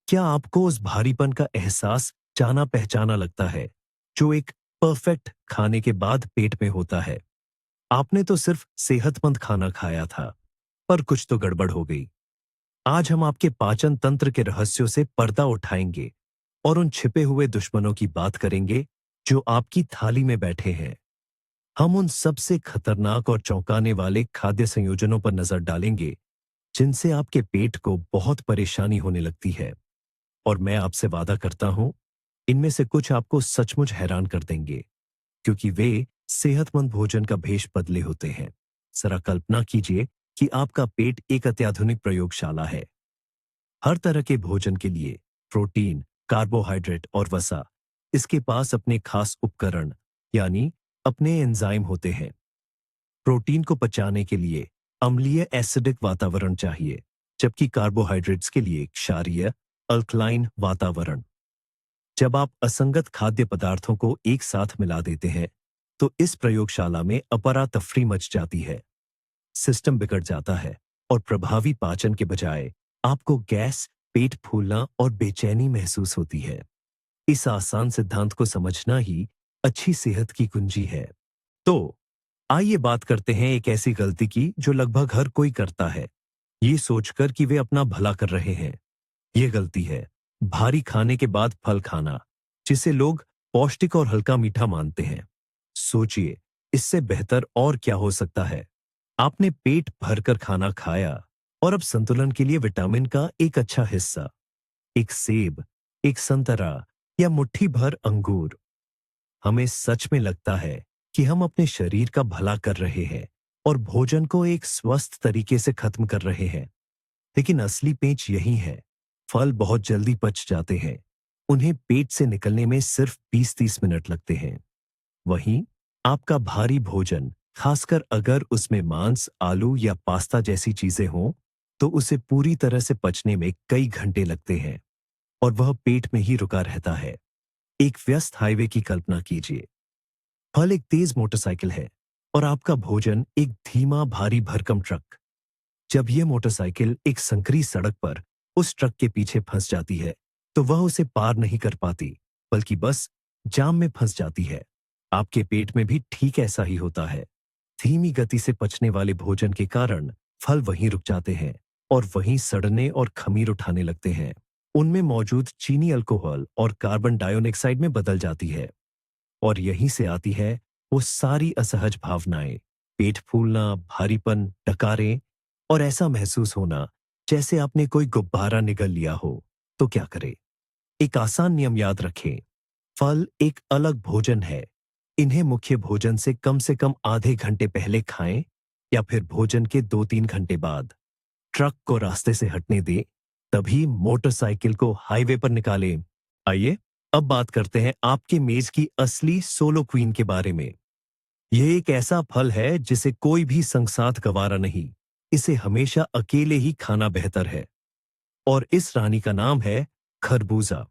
क्या आपको उस भारीपन का एहसास जाना पहचाना लगता है जो एक परफेक्ट खाने के बाद पेट में होता है? आपने तो सिर्फ सेहतमंद खाना खाया था, पर कुछ तो गड़बड़ हो गई। आज हम आपके पाचन तंत्र के रहस्यों से पर्दा उठाएंगे और उन छिपे हुए दुश्मनों की बात करेंगे जो आपकी थाली में बैठे हैं। हम उन सबसे खतरनाक और चौंकाने वाले खाद्य संयोजनों पर नजर डालेंगे जिनसे आपके पेट को बहुत परेशानी होने लगती है। और मैं आपसे वादा करता हूं, इनमें से कुछ आपको सचमुच हैरान कर देंगे, क्योंकि वे सेहतमंद भोजन का भेष बदले होते हैं। जरा कल्पना कीजिए कि आपका पेट एक अत्याधुनिक प्रयोगशाला है। हर तरह के भोजन के लिए प्रोटीन, कार्बोहाइड्रेट और वसा, इसके पास अपने खास उपकरण यानी अपने एंजाइम होते हैं। प्रोटीन को पचाने के लिए अम्लीय एसिडिक वातावरण चाहिए, जबकि कार्बोहाइड्रेट्स के लिए क्षारीय अल्कलाइन वातावरण। जब आप असंगत खाद्य पदार्थों को एक साथ मिला देते हैं, तो इस प्रयोगशाला में अफरा-तफरी मच जाती है। सिस्टम बिगड़ जाता है और प्रभावी पाचन के बजाय आपको गैस, पेट फूलना और बेचैनी महसूस होती है। इस आसान सिद्धांत को समझना ही अच्छी सेहत की कुंजी है। तो आइए बात करते हैं एक ऐसी गलती की जो लगभग हर कोई करता है, ये सोचकर कि वे अपना भला कर रहे हैं। ये गलती है भारी खाने के बाद फल खाना, जिसे लोग पौष्टिक और हल्का मीठा मानते हैं। सोचिए, इससे बेहतर और क्या हो सकता है? आपने पेट भरकर खाना खाया और अब संतुलन के लिए विटामिन का एक अच्छा हिस्सा, एक सेब, एक संतरा या मुट्ठी भर अंगूर। हमें सच में लगता है कि हम अपने शरीर का भला कर रहे हैं और भोजन को एक स्वस्थ तरीके से खत्म कर रहे हैं। लेकिन असली पेंच यही है। फल बहुत जल्दी पच जाते हैं। उन्हें पेट से निकलने में सिर्फ 20-30 मिनट लगते हैं। वहीं आपका भारी भोजन, खासकर अगर उसमें मांस, आलू या पास्ता जैसी चीजें हों, तो उसे पूरी तरह से पचने में कई घंटे लगते हैं और वह पेट में ही रुका रहता है। एक व्यस्त हाईवे की कल्पना कीजिए। फल एक तेज मोटरसाइकिल है और आपका भोजन एक धीमा भारी भरकम ट्रक। जब यह मोटरसाइकिल एक संकरी सड़क पर उस ट्रक के पीछे फंस जाती है, तो वह उसे पार नहीं कर पाती, बल्कि बस जाम में फंस जाती है। आपके पेट में भी ठीक ऐसा ही होता है। धीमी गति से पचने वाले भोजन के कारण फल वहीं रुक जाते हैं और वहीं सड़ने और खमीर उठाने लगते हैं। उनमें मौजूद चीनी अल्कोहल और कार्बन डाइऑक्साइड में बदल जाती है और यहीं से आती है वो सारी असहज भावनाएं, पेट फूलना, भारीपन, डकारें और ऐसा महसूस होना जैसे आपने कोई गुब्बारा निगल लिया हो। तो क्या करें? एक आसान नियम याद रखें। फल एक अलग भोजन है। इन्हें मुख्य भोजन से कम आधे घंटे पहले खाएं या फिर भोजन के 2-3 घंटे बाद। ट्रक को रास्ते से हटने दें, तभी मोटरसाइकिल को हाईवे पर निकालें। आइए, अब बात करते हैं आपके मेज की असली सोलो क्वीन के बारे में। यह एक ऐसा फल है जिसे कोई भी संग साथ गवारा नहीं। इसे हमेशा अकेले ही खाना बेहतर है। और इस रानी का नाम है खरबूजा।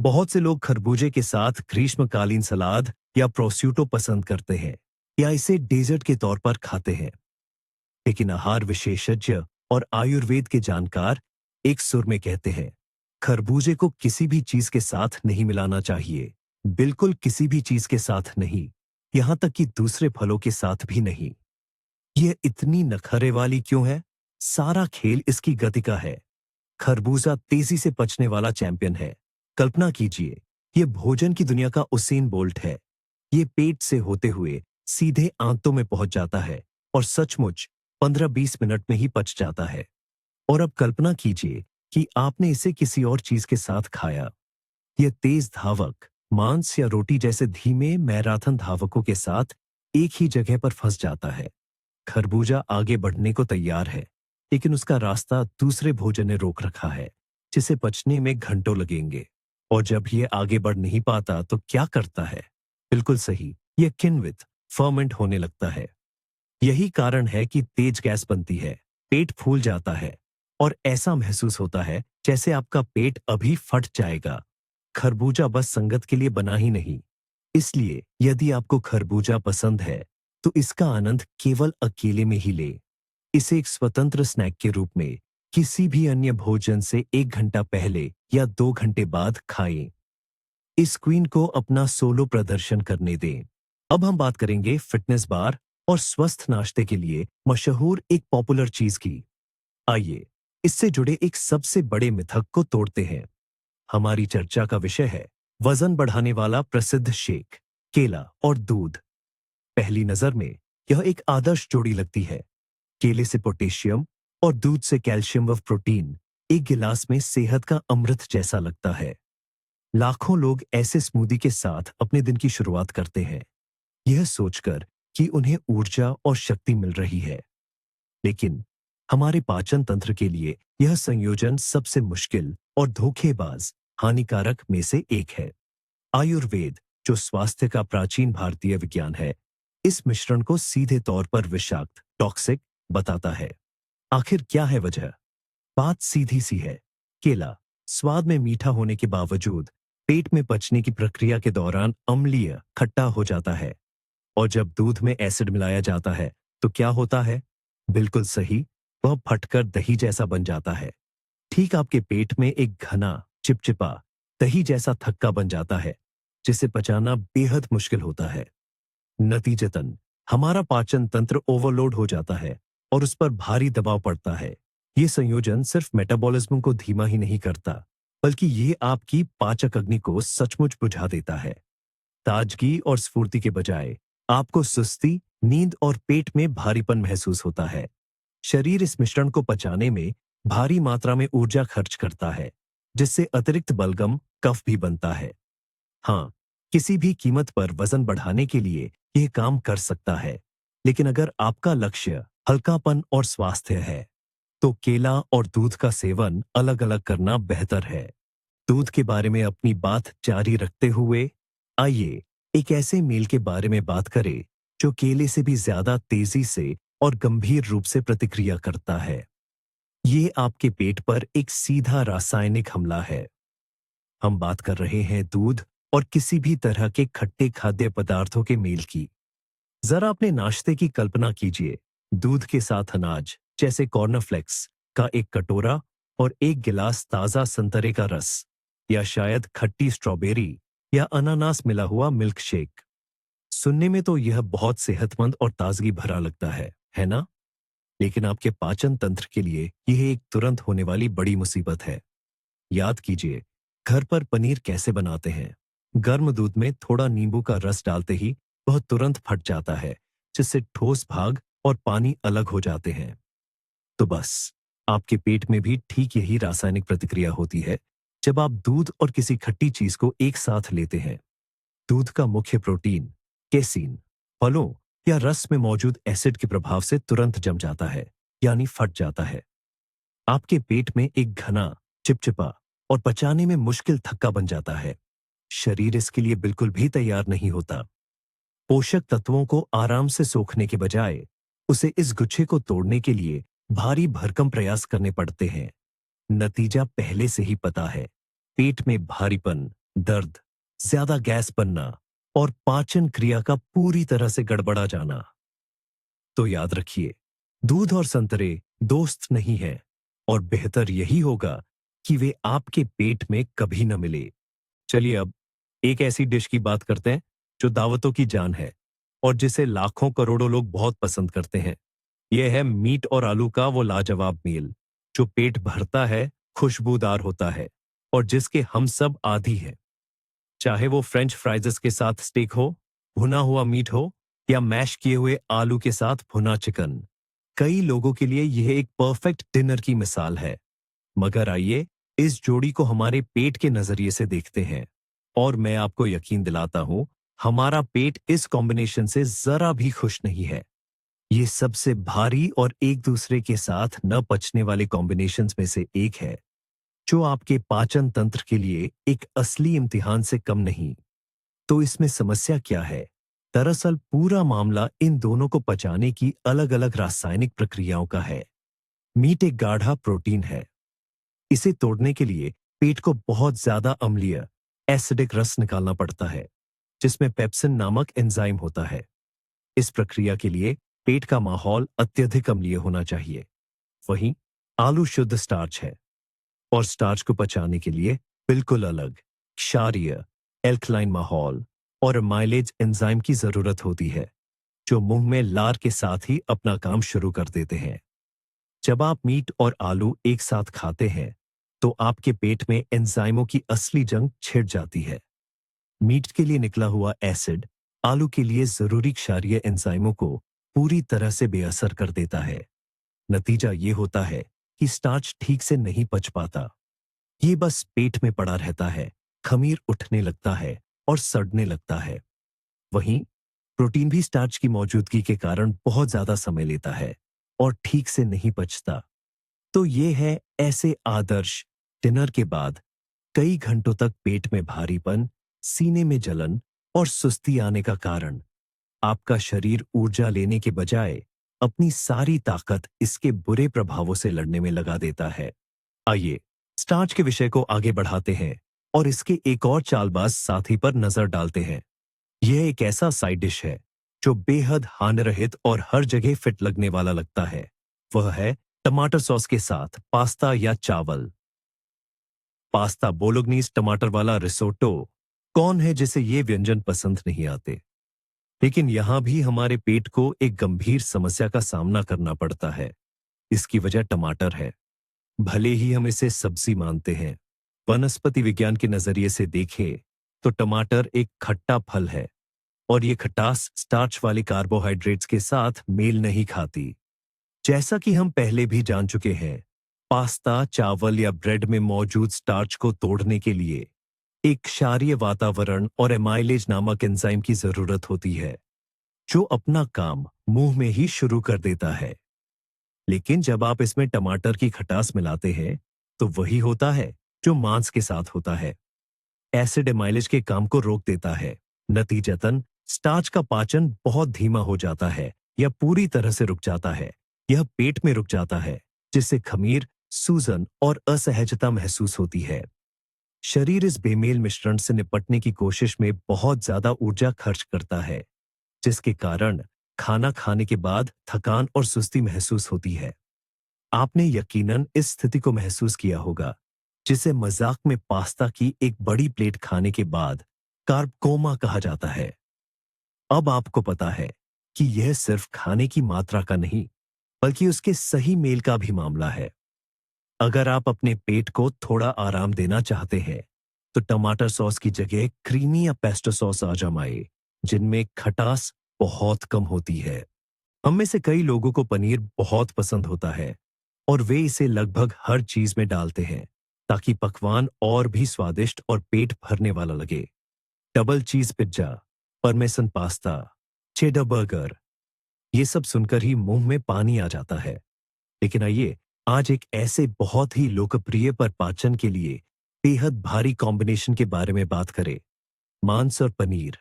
बहुत से लोग खरबूजे के साथ ग्रीष्मकालीन सलाद या प्रोस्यूटो पसंद करते हैं या इसे डेजर्ट के तौर पर खाते हैं। लेकिन आहार विशेषज्ञ और आयुर्वेद के जानकार एक सुर में कहते हैं, खरबूजे को किसी भी चीज के साथ नहीं मिलाना चाहिए। बिल्कुल किसी भी चीज के साथ नहीं, यहां तक कि दूसरे फलों के साथ भी नहीं। यह इतनी नखरे वाली क्यों है? सारा खेल इसकी गति का है। खरबूजा तेजी से पचने वाला चैंपियन है। कल्पना कीजिए, यह भोजन की दुनिया का उसेन बोल्ट है। ये पेट से होते हुए सीधे आंतों में पहुंच जाता है और सचमुच 15-20 मिनट में ही पच जाता है। और अब कल्पना कीजिए कि आपने इसे किसी और चीज के साथ खाया। यह तेज धावक, मांस या रोटी जैसे धीमे मैराथन धावकों के साथ एक ही जगह पर फंस जाता है। खरबूजा आगे बढ़ने को तैयार है, लेकिन उसका रास्ता दूसरे भोजन ने रोक रखा है, जिसे पचने में घंटों लगेंगे। और जब यह आगे बढ़ नहीं पाता तो क्या करता है? बिल्कुल सही, यह किण्वित, फर्मेंट होने लगता है। यही कारण है कि तेज गैस बनती है, पेट फूल जाता है और ऐसा महसूस होता है जैसे आपका पेट अभी फट जाएगा। खरबूजा बस संगत के लिए बना ही नहीं। इसलिए यदि आपको खरबूजा पसंद है, तो इसका आनंद केवल अकेले में ही ले। इसे एक स्वतंत्र स्नैक के रूप में किसी भी अन्य भोजन से 1 घंटा पहले या 2 घंटे बाद खाएं। इस क्वीन को अपना सोलो प्रदर्शन करने दें। अब हम बात करेंगे फिटनेस बार और स्वस्थ नाश्ते के लिए मशहूर एक पॉपुलर चीज की। आइए इससे जुड़े एक सबसे बड़े मिथक को तोड़ते हैं। हमारी चर्चा का विषय है वजन बढ़ाने वाला प्रसिद्ध शेक, केला और दूध। पहली नजर में यह एक आदर्श जोड़ी लगती है। केले से पोटेशियम और दूध से कैल्शियम व प्रोटीन एक गिलास में सेहत का अमृत जैसा लगता है। लाखों लोग ऐसे स्मूदी के साथ अपने दिन की शुरुआत करते हैं, यह सोचकर कि उन्हें ऊर्जा और शक्ति मिल रही है। लेकिन हमारे पाचन तंत्र के लिए यह संयोजन सबसे मुश्किल और धोखेबाज हानिकारक में से एक है। आयुर्वेद, जो स्वास्थ्य का प्राचीन भारतीय विज्ञान है, इस मिश्रण को सीधे तौर पर विषाक्त, टॉक्सिक बताता है। आखिर क्या है वजह? बात सीधी सी है। केला स्वाद में मीठा होने के बावजूद पेट में पचने की प्रक्रिया के दौरान अम्लीय, खट्टा हो जाता है। और जब दूध में एसिड मिलाया जाता है तो क्या होता है? बिल्कुल सही, वह फटकर दही जैसा बन जाता है। ठीक आपके पेट में एक घना, चिपचिपा दही जैसा थक्का बन जाता है, जिसे पचाना बेहद मुश्किल होता है। नतीजतन हमारा पाचन तंत्र ओवरलोड हो जाता है और उस पर भारी दबाव पड़ता है। ये संयोजन सिर्फ मेटाबॉलिज्म को धीमा ही नहीं करता, बल्कि ये आपकी पाचक अग्नि को सचमुच बुझा देता है। ताजगी और स्फूर्ति के बजाय आपको सुस्ती, नींद और पेट में भारीपन महसूस होता है। शरीर इस मिश्रण को पचाने में भारी मात्रा में ऊर्जा खर्च करता है, जिससे अतिरिक्त बलगम, कफ भी बनता है। हाँ, किसी भी कीमत पर वजन बढ़ाने के लिए यह काम कर सकता है, लेकिन अगर आपका लक्ष्य हल्कापन और स्वास्थ्य है, तो केला और दूध का सेवन अलग-अलग करना बेहतर है। दूध के बारे में अपनी बात जारी रखते हुए आइए एक ऐसे मील के बारे में बात करें जो केले से भी ज्यादा तेजी से और गंभीर रूप से प्रतिक्रिया करता है। ये आपके पेट पर एक सीधा रासायनिक हमला है। हम बात कर रहे हैं दूध और किसी भी तरह के खट्टे खाद्य पदार्थों के मेल की। जरा अपने नाश्ते की कल्पना कीजिए, दूध के साथ अनाज जैसे कॉर्नफ्लेक्स का एक कटोरा और एक गिलास ताजा संतरे का रस, या शायद खट्टी स्ट्रॉबेरी या अनानास मिला हुआ मिल्क शेक। सुनने में तो यह बहुत सेहतमंद और ताजगी भरा लगता है ना? लेकिन आपके पाचन तंत्र के लिए यह एक तुरंत होने वाली बड़ी मुसीबत है। याद कीजिए, घर पर पनीर कैसे बनाते हैं? गर्म दूध में थोड़ा नींबू का रस डालते ही वह तुरंत फट जाता है, जिससे ठोस भाग और पानी अलग हो जाते हैं। तो बस आपके पेट में भी ठीक यही रासायनिक प्रतिक्रिया होती है जब आप दूध और किसी खट्टी चीज को एक साथ लेते हैं। दूध का मुख्य प्रोटीन, केसीन, फलों या रस में मौजूद एसिड के प्रभाव से तुरंत जम जाता है, यानी फट जाता है। आपके पेट में एक घना, चिपचिपा और पचाने में मुश्किल थक्का बन जाता है। शरीर इसके लिए बिल्कुल भी तैयार नहीं होता। पोषक तत्वों को आराम से सोखने के बजाय उसे इस गुच्छे को तोड़ने के लिए भारी भरकम प्रयास करने पड़ते हैं। नतीजा पहले से ही पता है, पेट में भारीपन, दर्द, ज्यादा गैस बनना और पाचन क्रिया का पूरी तरह से गड़बड़ा जाना। तो याद रखिए, दूध और संतरे दोस्त नहीं हैं और बेहतर यही होगा कि वे आपके पेट में कभी न मिले। चलिए अब एक ऐसी डिश की बात करते हैं जो दावतों की जान है और जिसे लाखों करोड़ों लोग बहुत पसंद करते हैं। यह है मीट और आलू का वो लाजवाब मेल, जो पेट भरता है, खुशबूदार होता है और जिसके हम सब आदी हैं। चाहे वो फ्रेंच फ्राइजेस के साथ स्टेक हो, भुना हुआ मीट हो या मैश किए हुए आलू के साथ भुना चिकन, कई लोगों के लिए यह एक परफेक्ट डिनर की मिसाल है। मगर आइए इस जोड़ी को हमारे पेट के नजरिए से देखते हैं, और मैं आपको यकीन दिलाता हूं, हमारा पेट इस कॉम्बिनेशन से जरा भी खुश नहीं है। ये सबसे भारी और एक दूसरे के साथ न पचने वाले कॉम्बिनेशंस में से एक है, जो आपके पाचन तंत्र के लिए एक असली इम्तिहान से कम नहीं। तो इसमें समस्या क्या है? दरअसल पूरा मामला इन दोनों को पचाने की अलग-अलग रासायनिक प्रक्रियाओं का है। मीट एक गाढ़ा प्रोटीन है। इसे तोड़ने के लिए पेट को बहुत ज्यादा अम्लीय, एसिडिक रस निकालना पड़ता है, जिसमें पेप्सिन नामक एंजाइम होता है। इस प्रक्रिया के लिए पेट का माहौल अत्यधिक अम्लीय होना चाहिए। वहीं आलू शुद्ध स्टार्च है और स्टार्च को पचाने के लिए बिल्कुल अलग क्षारीय, एल्कलाइन माहौल और माइलेज एंजाइम की जरूरत होती है, जो मुंह में लार के साथ ही अपना काम शुरू कर देते हैं। जब आप मीट और आलू एक साथ खाते हैं, तो आपके पेट में एंजाइमों की असली जंग छिड़ जाती है। मीट के लिए निकला हुआ एसिड आलू के लिए जरूरी क्षारीय एंजाइमों को पूरी तरह से बेअसर कर देता है। नतीजा ये होता है कि स्टार्च ठीक से नहीं पच पाता। ये बस पेट में पड़ा रहता है, खमीर उठने लगता है और सड़ने लगता है। वहीं प्रोटीन भी स्टार्च की मौजूदगी के कारण बहुत ज्यादा समय लेता है और ठीक से नहीं पचता। तो ये है ऐसे आदर्श डिनर के बाद कई घंटों तक पेट में भारीपन, सीने में जलन और सुस्ती आने का कारण। आपका शरीर ऊर्जा लेने के बजाय अपनी सारी ताकत इसके बुरे प्रभावों से लड़ने में लगा देता है। आइए स्टार्च के विषय को आगे बढ़ाते हैं और इसके एक और चालबाज साथी पर नजर डालते हैं। यह एक ऐसा साइड डिश है जो बेहद हानिरहित और हर जगह फिट लगने वाला लगता है। वह है टमाटर सॉस के साथ पास्ता या चावल। पास्ता बोलोग्नीज टमाटर वाला रिसोटो। कौन है जिसे ये व्यंजन पसंद नहीं आते? लेकिन यहां भी हमारे पेट को एक गंभीर समस्या का सामना करना पड़ता है। इसकी वजह टमाटर है। भले ही हम इसे सब्जी मानते हैं, वनस्पति विज्ञान के नजरिए से देखें तो टमाटर एक खट्टा फल है और ये खटास स्टार्च वाले कार्बोहाइड्रेट्स के साथ मेल नहीं खाती। जैसा कि हम पहले भी जान चुके हैं, पास्ता, चावल या ब्रेड में मौजूद स्टार्च को तोड़ने के लिए एक क्षारीय वातावरण और एमाइलेज नामक एंजाइम की जरूरत होती है, जो अपना काम मुंह में ही शुरू कर देता है। लेकिन जब आप इसमें टमाटर की खटास मिलाते हैं, तो वही होता है जो मांस के साथ होता है। एसिड एमाइलेज के काम को रोक देता है। नतीजतन स्टार्च का पाचन बहुत धीमा हो जाता है या पूरी तरह से रुक जाता है। यह पेट में रुक जाता है, जिससे खमीर, सूजन और असहजता महसूस होती है। शरीर इस बेमेल मिश्रण से निपटने की कोशिश में बहुत ज्यादा ऊर्जा खर्च करता है, जिसके कारण खाना खाने के बाद थकान और सुस्ती महसूस होती है। आपने यकीनन इस स्थिति को महसूस किया होगा, जिसे मजाक में पास्ता की एक बड़ी प्लेट खाने के बाद कार्ब कोमा कहा जाता है। अब आपको पता है कि यह सिर्फ खाने की मात्रा का नहीं, बल्कि उसके सही मेल का भी मामला है। अगर आप अपने पेट को थोड़ा आराम देना चाहते हैं, तो टमाटर सॉस की जगह क्रीमी या पेस्टो सॉस आजमाएं, जिनमें खटास बहुत कम होती है। हम में से कई लोगों को पनीर बहुत पसंद होता है और वे इसे लगभग हर चीज में डालते हैं, ताकि पकवान और भी स्वादिष्ट और पेट भरने वाला लगे। डबल चीज pizza, parmesan pasta, cheddar burger, ये सब सुनकर ही मुंह में पानी आ जाता है। लेकिन आइए आज एक ऐसे बहुत ही लोकप्रिय पर पाचन के लिए बेहद भारी कॉम्बिनेशन के बारे में बात करें। मांस और पनीर।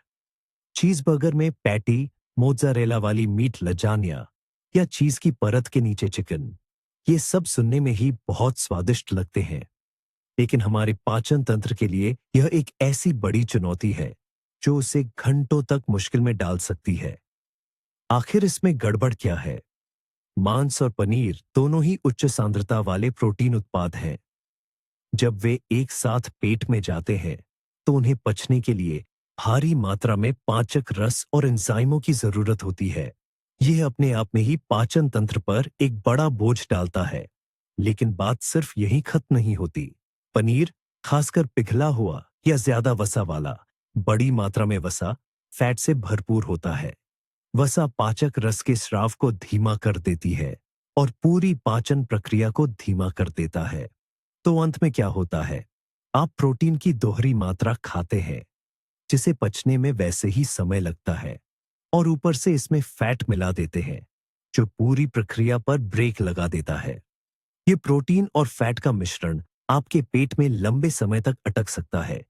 चीजबर्गर में पैटी, मोज़रेला वाली मीट लजानिया या चीज की परत के नीचे चिकन, ये सब सुनने में ही बहुत स्वादिष्ट लगते हैं। लेकिन हमारे पाचन तंत्र के लिए यह एक ऐसी बड़ी चुनौती है जो उसे घंटों तक मुश्किल में डाल सकती है। आखिर इसमें गड़बड़ क्या है? मांस और पनीर दोनों ही उच्च सांद्रता वाले प्रोटीन उत्पाद हैं। जब वे एक साथ पेट में जाते हैं, तो उन्हें पचने के लिए भारी मात्रा में पाचक रस और एंजाइमों की जरूरत होती है। यह अपने आप में ही पाचन तंत्र पर एक बड़ा बोझ डालता है। लेकिन बात सिर्फ यहीं खत्म नहीं होती। पनीर, खासकर पिघला हुआ या ज्यादा वसा वाला, बड़ी मात्रा में वसा, फैट से भरपूर होता है। वसा पाचक रस के स्राव को धीमा कर देती है और पूरी पाचन प्रक्रिया को धीमा कर देता है। तो अंत में क्या होता है? आप प्रोटीन की दोहरी मात्रा खाते हैं, जिसे पचने में वैसे ही समय लगता है, और ऊपर से इसमें फैट मिला देते हैं, जो पूरी प्रक्रिया पर ब्रेक लगा देता है। ये प्रोटीन और फैट का मिश्रण आपके पेट में लंबे समय तक अटक सकता है,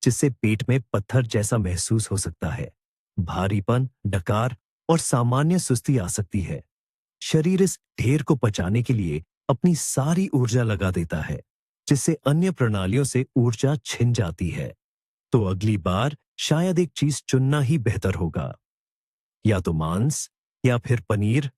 जिससे पेट में पत्थर जैसा महसूस हो सकता है। भारीपन, डकार और सामान्य सुस्ती आ सकती है। शरीर इस ढेर को पचाने के लिए अपनी सारी ऊर्जा लगा देता है, जिससे अन्य प्रणालियों से ऊर्जा छिन जाती है। तो अगली बार शायद एक चीज चुनना ही बेहतर होगा, या तो मांस या फिर पनीर।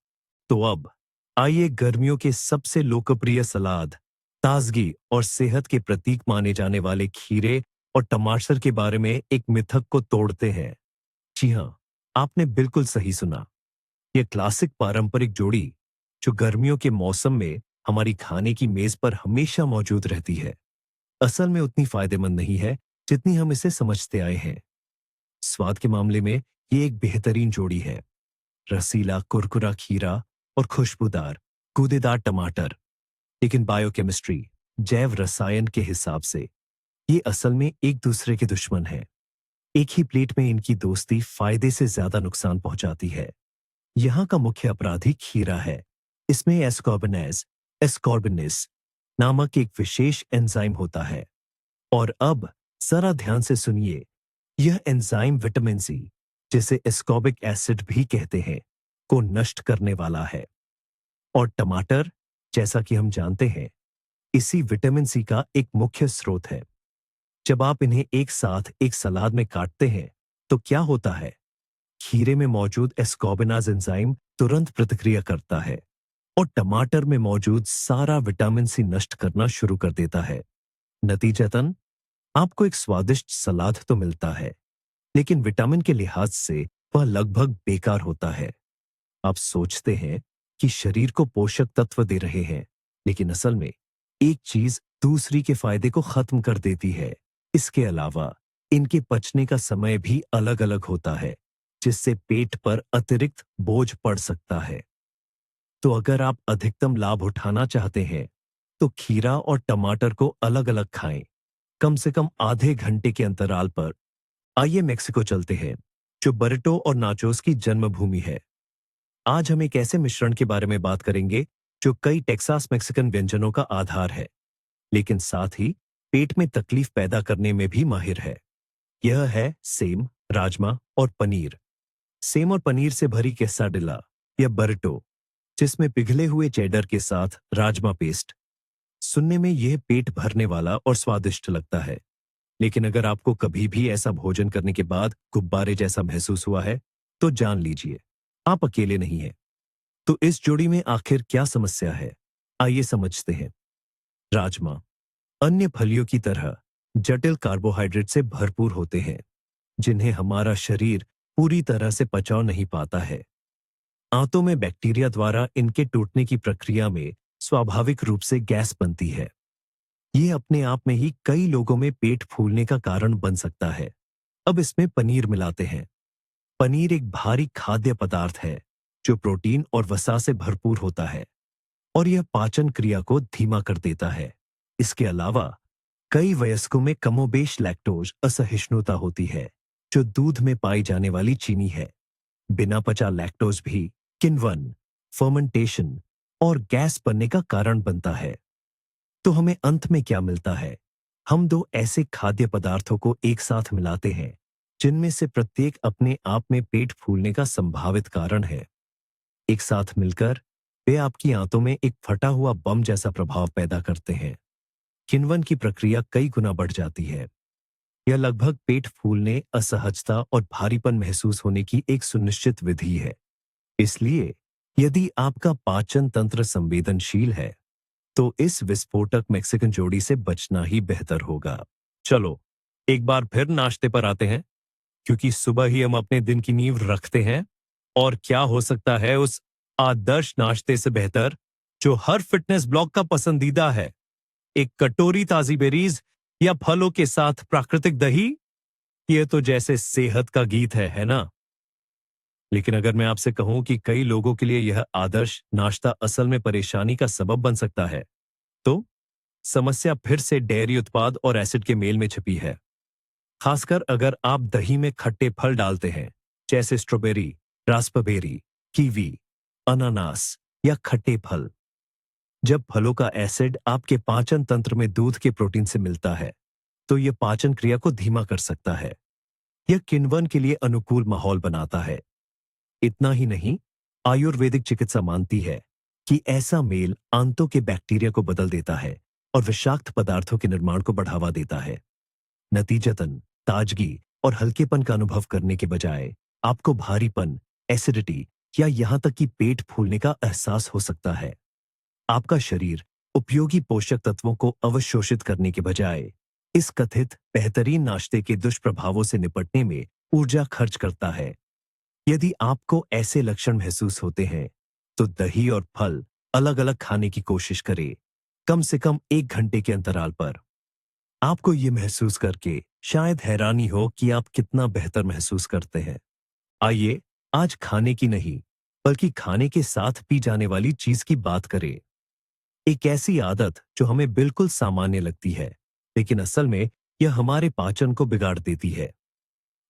तो अब आइए गर्मियों के सबसे लोकप्रिय सलाद, ताजगी और सेहत के प्रतीक माने जाने वाले खीरे और टमाटर के बारे में एक मिथक को तोड़ते हैं। जी हाँ, आपने बिल्कुल सही सुना। यह क्लासिक पारंपरिक जोड़ी जो गर्मियों के मौसम में हमारी खाने की मेज पर हमेशा मौजूद रहती है, असल में उतनी फायदेमंद नहीं है जितनी हम इसे समझते आए हैं। स्वाद के मामले में ये एक बेहतरीन जोड़ी है। रसीला कुरकुरा खीरा और खुशबूदार गूदेदार टमाटर। लेकिन बायोकेमिस्ट्री, जैव रसायन के हिसाब से ये असल में एक दूसरे के दुश्मन हैं। एक ही प्लेट में इनकी दोस्ती फायदे से ज्यादा नुकसान पहुंचाती है। यहाँ का मुख्य अपराधी खीरा है। इसमें एस्कॉर्बिनेज एस्कॉर्बिनिस नामक एक विशेष एंजाइम होता है। और अब जरा ध्यान से सुनिए, यह एंजाइम विटामिन सी, जिसे एस्कॉर्बिक एसिड भी कहते हैं, को नष्ट करने वाला है। और टमाटर, जैसा कि हम जानते हैं, इसी विटामिन सी का एक मुख्य स्रोत है। जब आप इन्हें एक साथ एक सलाद में काटते हैं तो क्या होता है? खीरे में मौजूद एस्कॉर्बिनाज एंजाइम तुरंत प्रतिक्रिया करता है और टमाटर में मौजूद सारा विटामिन सी नष्ट करना शुरू कर देता है। नतीजतन आपको एक स्वादिष्ट सलाद तो मिलता है, लेकिन विटामिन के लिहाज से वह लगभग बेकार होता है। आप सोचते हैं कि शरीर को पोषक तत्व दे रहे हैं, लेकिन असल में एक चीज दूसरी के फायदे को खत्म कर देती है। इसके अलावा इनके पचने का समय भी अलग अलग होता है, जिससे पेट पर अतिरिक्त बोझ पड़ सकता है। तो अगर आप अधिकतम लाभ उठाना चाहते हैं तो खीरा और टमाटर को अलग अलग खाएं, कम से कम आधे घंटे के अंतराल पर। आइए मेक्सिको चलते हैं, जो बर्रिटो और नाचोस की जन्मभूमि है। आज हम एक ऐसे मिश्रण के बारे में बात करेंगे जो कई टेक्सास मेक्सिकन व्यंजनों का आधार है, लेकिन साथ ही पेट में तकलीफ पैदा करने में भी माहिर है। यह है सेम, राजमा और पनीर। सेम और पनीर से भरी quesadilla या बर्रिटो, जिसमें पिघले हुए चेडर के साथ राजमा पेस्ट। सुनने में यह पेट भरने वाला और स्वादिष्ट लगता है, लेकिन अगर आपको कभी भी ऐसा भोजन करने के बाद गुब्बारे जैसा महसूस हुआ है, तो जान लीजिए आप अकेले नहीं हैं। तो इस जोड़ी में आखिर क्या समस्या है? आइए समझते हैं। राजमा अन्य फलियों की तरह जटिल कार्बोहाइड्रेट से भरपूर होते हैं, जिन्हें हमारा शरीर पूरी तरह से पचा नहीं पाता है। आंतों में बैक्टीरिया द्वारा इनके टूटने की प्रक्रिया में स्वाभाविक रूप से गैस बनती है। ये अपने आप में ही कई लोगों में पेट फूलने का कारण बन सकता है। अब इसमें पनीर मिलाते हैं। पनीर एक भारी खाद्य पदार्थ है जो प्रोटीन और वसा से भरपूर होता है और यह पाचन क्रिया को धीमा कर देता है। इसके अलावा कई वयस्कों में कमोबेश लैक्टोज असहिष्णुता होती है, जो दूध में पाई जाने वाली चीनी है। बिना पचा लैक्टोज भी किण्वन, फर्मेंटेशन और गैस बनने का कारण बनता है। तो हमें अंत में क्या मिलता है? हम दो ऐसे खाद्य पदार्थों को एक साथ मिलाते हैं जिनमें से प्रत्येक अपने आप में पेट फूलने का संभावित कारण है। एक साथ मिलकर वे आपकी आंतों में एक फटा हुआ बम जैसा प्रभाव पैदा करते हैं। किण्वन की प्रक्रिया कई गुना बढ़ जाती है। यह लगभग पेट फूलने, असहजता और भारीपन महसूस होने की एक सुनिश्चित विधि है। इसलिए यदि आपका पाचन तंत्र संवेदनशील है तो इस विस्फोटक मेक्सिकन जोड़ी से बचना ही बेहतर होगा। चलो एक बार फिर नाश्ते पर आते हैं, क्योंकि सुबह ही हम अपने दिन की नींव रखते हैं। और क्या हो सकता है उस आदर्श नाश्ते से बेहतर जो हर फिटनेस ब्लॉग का पसंदीदा है? एक कटोरी ताजी बेरीज या फलों के साथ प्राकृतिक दही। ये तो जैसे सेहत का गीत है ना? लेकिन अगर मैं आपसे कहूं कि कई लोगों के लिए यह आदर्श नाश्ता असल में परेशानी का सबब बन सकता है, तो समस्या फिर से डेयरी उत्पाद और एसिड के मेल में छिपी है। खासकर अगर आप दही में खट्टे फल डालते हैं, जैसे स्ट्रॉबेरी, रास्पबेरी, कीवी, अनानास या खट्टे फल। जब फलों का एसिड आपके पाचन तंत्र में दूध के प्रोटीन से मिलता है, तो यह पाचन क्रिया को धीमा कर सकता है। यह किण्वन के लिए अनुकूल माहौल बनाता है। इतना ही नहीं, आयुर्वेदिक चिकित्सा मानती है कि ऐसा मेल आंतों के बैक्टीरिया को बदल देता है और विषाक्त पदार्थों के निर्माण को बढ़ावा देता है। नतीजतन ताजगी और हल्केपन का अनुभव करने के बजाय आपको भारीपन, एसिडिटी या यहां तक कि पेट फूलने का एहसास हो सकता है। आपका शरीर उपयोगी पोषक तत्वों को अवशोषित करने के बजाय इस कथित बेहतरीन नाश्ते के दुष्प्रभावों से निपटने में ऊर्जा खर्च करता है। यदि आपको ऐसे लक्षण महसूस होते हैं, तो दही और फल अलग-अलग खाने की कोशिश करें, कम से कम 1 घंटे के अंतराल पर। आपको ये महसूस करके शायद हैरानी हो कि आप कितना बेहतर महसूस करते हैं। आइए, आज खाने की नहीं, बल्कि खाने के साथ पी जाने वाली चीज की बात करें। एक ऐसी आदत जो हमें बिल्कुल सामान्य लगती है, लेकिन असल में यह हमारे पाचन को बिगाड़ देती है।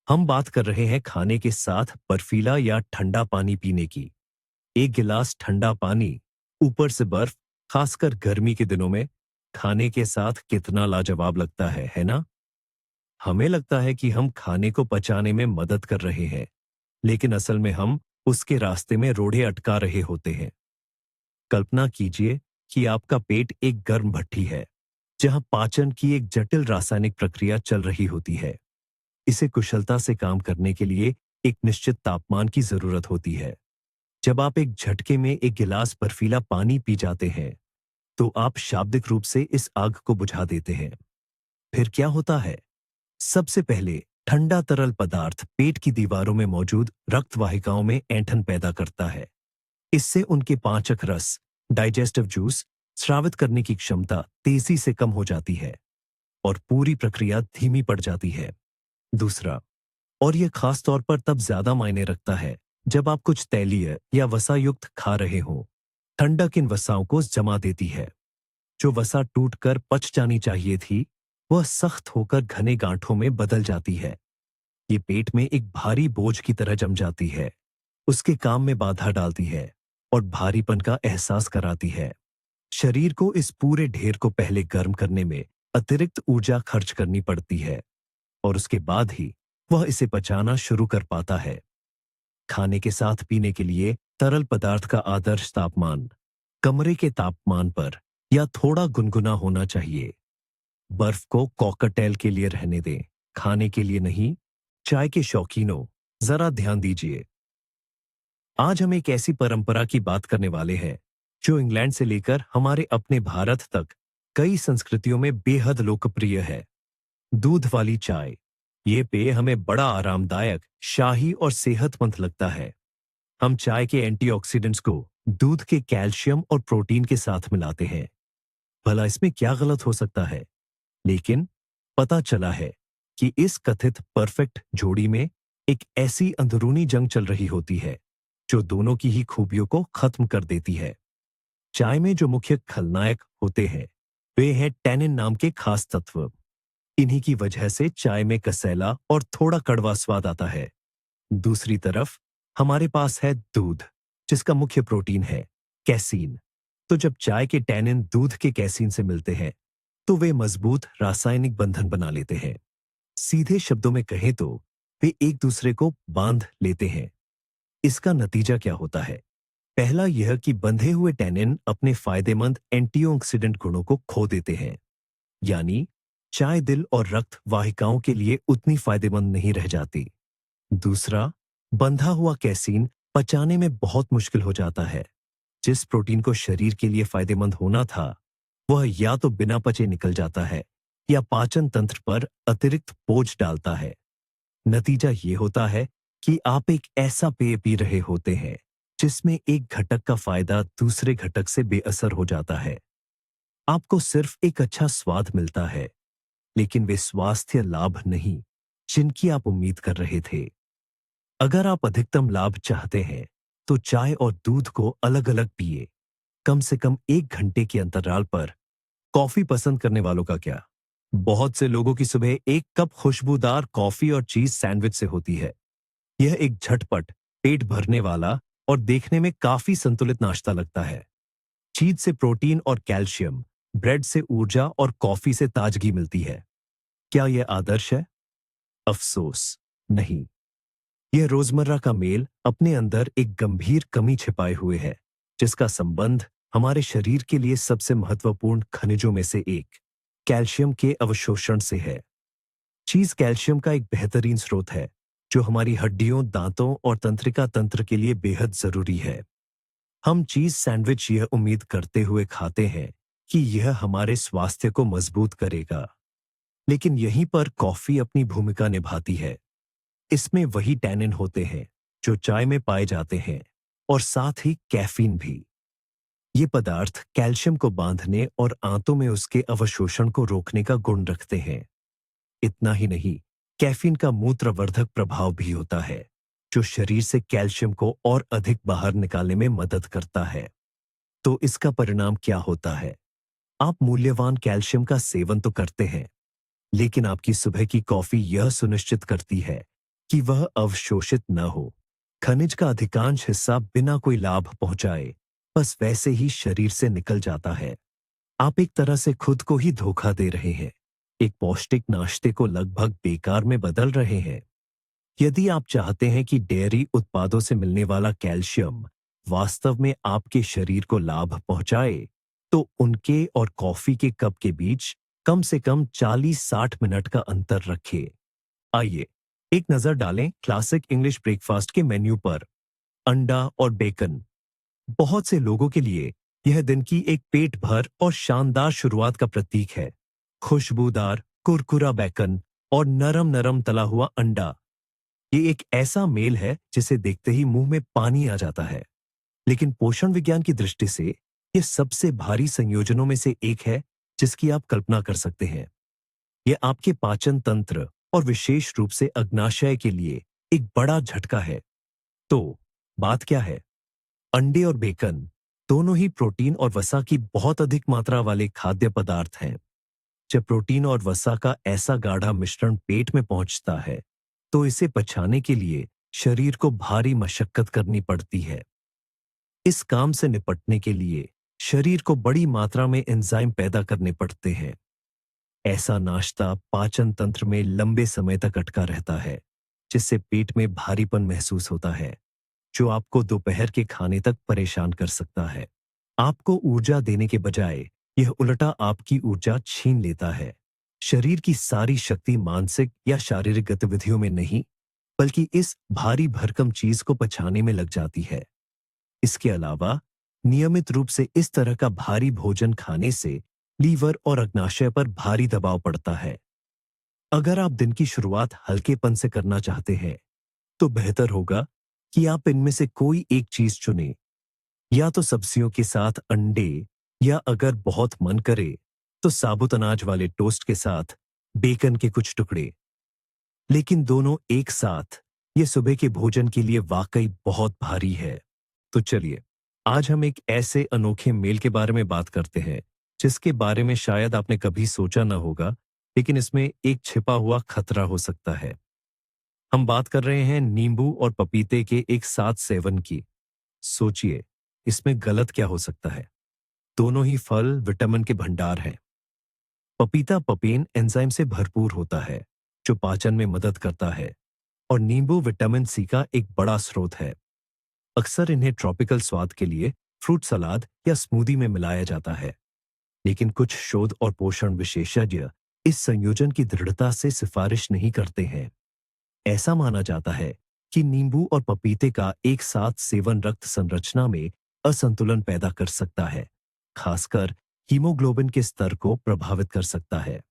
हम बात कर रहे हैं खाने के साथ बर्फीला या ठंडा पानी पीने की। एक गिलास ठंडा पानी, ऊपर से बर्फ, खासकर गर्मी के दिनों में, खाने के साथ कितना लाजवाब लगता है ना? हमें लगता है कि हम खाने को पचाने में मदद कर रहे हैं, लेकिन असल में हम उसके रास्ते में रोड़े अटका रहे होते हैं। कल्पना कीजिए कि आपका पेट एक गर्म भट्ठी है, जहां पाचन की एक जटिल रासायनिक प्रक्रिया चल रही होती है। इसे कुशलता से काम करने के लिए एक निश्चित तापमान की जरूरत होती है। जब आप एक झटके में एक गिलास बर्फीला पानी पी जाते हैं, तो आप शाब्दिक रूप से इस आग को बुझा देते हैं। फिर क्या होता है? सबसे पहले ठंडा तरल पदार्थ पेट की दीवारों में मौजूद रक्त वाहिकाओं में ऐंठन पैदा करता है। इससे उनके पाचक रस, डाइजेस्टिव जूस, स्रावित करने की क्षमता तेजी से कम हो जाती है और पूरी प्रक्रिया धीमी पड़ जाती है। दूसरा, और यह खास तौर पर तब ज्यादा मायने रखता है जब आप कुछ तैलीय या वसायुक्त खा रहे हो। ठंडक इन वसाओं को जमा देती है। जो वसा टूटकर पच जानी चाहिए थी, वह सख्त होकर घने गांठों में बदल जाती है। ये पेट में एक भारी बोझ की तरह जम जाती है, उसके काम में बाधा डालती है और भारीपन का एहसास कराती है। शरीर को इस पूरे ढेर को पहले गर्म करने में अतिरिक्त ऊर्जा खर्च करनी पड़ती है और उसके बाद ही वह इसे पचाना शुरू कर पाता है। खाने के साथ पीने के लिए तरल पदार्थ का आदर्श तापमान कमरे के तापमान पर या थोड़ा गुनगुना होना चाहिए। बर्फ को कॉकटेल के लिए रहने दें, खाने के लिए नहीं। चाय के शौकीनों, जरा ध्यान दीजिए। आज हम एक ऐसी परंपरा की बात करने वाले हैं जो इंग्लैंड से लेकर हमारे अपने भारत तक कई संस्कृतियों में बेहद लोकप्रिय है। दूध वाली चाय। ये पेय हमें बड़ा आरामदायक, शाही और सेहतमंद लगता है। हम चाय के एंटीऑक्सीडेंट्स को दूध के कैल्शियम और प्रोटीन के साथ मिलाते हैं। भला इसमें क्या गलत हो सकता है? लेकिन पता चला है कि इस कथित परफेक्ट जोड़ी में एक ऐसी अंदरूनी जंग चल रही होती है जो दोनों की ही खूबियों को खत्म कर देती है। चाय में जो मुख्य खलनायक होते हैं, वे हैं टैनिन नाम के खास तत्व। इन्हीं की वजह से चाय में कसैला और थोड़ा कड़वा स्वाद आता है। दूसरी तरफ हमारे पास है दूध, जिसका मुख्य प्रोटीन है कैसीन। तो जब चाय के टैनिन दूध के कैसीन से मिलते हैं, तो वे मजबूत रासायनिक बंधन बना लेते हैं। सीधे शब्दों में कहें तो वे एक दूसरे को बांध लेते हैं। इसका नतीजा क्या होता है? पहला यह कि बंधे हुए टैनिन अपने फायदेमंद एंटीऑक्सीडेंट गुणों को खो देते हैं, यानी चाय दिल और रक्त वाहिकाओं के लिए उतनी फायदेमंद नहीं रह जाती। दूसरा, बंधा हुआ कैसीन पचाने में बहुत मुश्किल हो जाता है। जिस प्रोटीन को शरीर के लिए फायदेमंद होना था, वह या तो बिना पचे निकल जाता है या पाचन तंत्र पर अतिरिक्त बोझ डालता है। नतीजा ये होता है कि आप एक ऐसा पेय पी रहे होते हैं जिसमें एक घटक का फायदा दूसरे घटक से बेअसर हो जाता है। आपको सिर्फ एक अच्छा स्वाद मिलता है, लेकिन वे स्वास्थ्य लाभ नहीं जिनकी आप उम्मीद कर रहे थे। अगर आप अधिकतम लाभ चाहते हैं, तो चाय और दूध को अलग-अलग पिए, कम से कम 1 घंटे के अंतराल पर। कॉफी पसंद करने वालों का क्या? बहुत से लोगों की सुबह एक कप खुशबूदार कॉफी और चीज सैंडविच से होती है। यह एक झटपट, पेट भरने वाला और देखने में काफी संतुलित नाश्ता लगता है। चीज से प्रोटीन और कैल्शियम, ब्रेड से ऊर्जा और कॉफी से ताजगी मिलती है। क्या यह आदर्श है? अफसोस, नहीं। यह रोजमर्रा का मेल अपने अंदर एक गंभीर कमी छिपाए हुए है, जिसका संबंध हमारे शरीर के लिए सबसे महत्वपूर्ण खनिजों में से एक, कैल्शियम के अवशोषण से है। चीज कैल्शियम का एक बेहतरीन स्रोत है, जो हमारी हड्डियों, दांतों और तंत्रिका तंत्र के लिए बेहद जरूरी है। हम चीज सैंडविच यह उम्मीद करते हुए खाते हैं कि यह हमारे स्वास्थ्य को मजबूत करेगा, लेकिन यहीं पर कॉफी अपनी भूमिका निभाती है। इसमें वही टैनिन होते हैं जो चाय में पाए जाते हैं, और साथ ही कैफीन भी। ये पदार्थ कैल्शियम को बांधने और आंतों में उसके अवशोषण को रोकने का गुण रखते हैं। इतना ही नहीं, कैफीन का मूत्रवर्धक प्रभाव भी होता है, जो शरीर से कैल्शियम को और अधिक बाहर निकालने में मदद करता है। तो इसका परिणाम क्या होता है? आप मूल्यवान कैल्शियम का सेवन तो करते हैं, लेकिन आपकी सुबह की कॉफी यह सुनिश्चित करती है कि वह अवशोषित न हो। खनिज का अधिकांश हिस्सा बिना कोई लाभ पहुंचाए बस वैसे ही शरीर से निकल जाता है। आप एक तरह से खुद को ही धोखा दे रहे हैं, एक पौष्टिक नाश्ते को लगभग बेकार में बदल रहे हैं। यदि आप चाहते हैं कि डेयरी उत्पादों से मिलने वाला कैल्शियम वास्तव में आपके शरीर को लाभ पहुंचाए, तो उनके और कॉफी के कप के बीच कम से कम 40-60 मिनट का अंतर रखें। आइए एक नजर डालें क्लासिक इंग्लिश ब्रेकफास्ट के मेन्यू पर। अंडा और बेकन। बहुत से लोगों के लिए यह दिन की एक पेट भर और शानदार शुरुआत का प्रतीक है। खुशबूदार कुरकुरा बेकन और नरम नरम तला हुआ अंडा, ये एक ऐसा मेल है जिसे देखते ही मुंह में पानी आ जाता है। लेकिन पोषण विज्ञान की दृष्टि से यह सबसे भारी संयोजनों में से एक है जिसकी आप कल्पना कर सकते हैं। यह आपके पाचन तंत्र और विशेष रूप से अग्नाशय के लिए एक बड़ा झटका है। तो बात क्या है? अंडे और बेकन दोनों ही प्रोटीन और वसा की बहुत अधिक मात्रा वाले खाद्य पदार्थ हैं। जब प्रोटीन और वसा का ऐसा गाढ़ा मिश्रण पेट में पहुंचता है, तो इसे पचाने के लिए शरीर को भारी मशक्कत करनी पड़ती है। इस काम से निपटने के लिए शरीर को बड़ी मात्रा में एंजाइम पैदा करने पड़ते हैं। ऐसा नाश्ता पाचन तंत्र में लंबे समय तक अटका रहता है, जिससे पेट में भारीपन महसूस होता है, जो आपको दोपहर के खाने तक परेशान कर सकता है। आपको ऊर्जा देने के बजाय यह उल्टा आपकी ऊर्जा छीन लेता है। शरीर की सारी शक्ति मानसिक या शारीरिक गतिविधियों में नहीं, बल्कि इस भारी भरकम चीज को पचाने में लग जाती है। इसके अलावा नियमित रूप से इस तरह का भारी भोजन खाने से लीवर और अग्नाशय पर भारी दबाव पड़ता है। अगर आप दिन की शुरुआत हल्केपन से करना चाहते हैं, तो बेहतर होगा कि आप इनमें से कोई एक चीज चुनें। या तो सब्जियों के साथ अंडे, या अगर बहुत मन करे तो साबुत अनाज वाले टोस्ट के साथ बेकन के कुछ टुकड़े। लेकिन दोनों एक साथ ये सुबह के भोजन के लिए वाकई बहुत भारी है। तो चलिए आज हम एक ऐसे अनोखे मेल के बारे में बात करते हैं जिसके बारे में शायद आपने कभी सोचा ना होगा, लेकिन इसमें एक छिपा हुआ खतरा हो सकता है। हम बात कर रहे हैं नींबू और पपीते के एक साथ सेवन की। सोचिए, इसमें गलत क्या हो सकता है? दोनों ही फल विटामिन के भंडार हैं। पपीता पपेन एंजाइम से भरपूर होता है, जो पाचन में मदद करता है, और नींबू विटामिन सी का एक बड़ा स्रोत है। अक्सर इन्हें ट्रॉपिकल स्वाद के लिए फ्रूट सलाद या स्मूदी में मिलाया जाता है। लेकिन कुछ शोध और पोषण विशेषज्ञ इस संयोजन की दृढ़ता से सिफारिश नहीं करते हैं। ऐसा माना जाता है कि नींबू और पपीते का एक साथ सेवन रक्त संरचना में असंतुलन पैदा कर सकता है, खासकर हीमोग्लोबिन के स्तर को प्रभावित कर सकता है।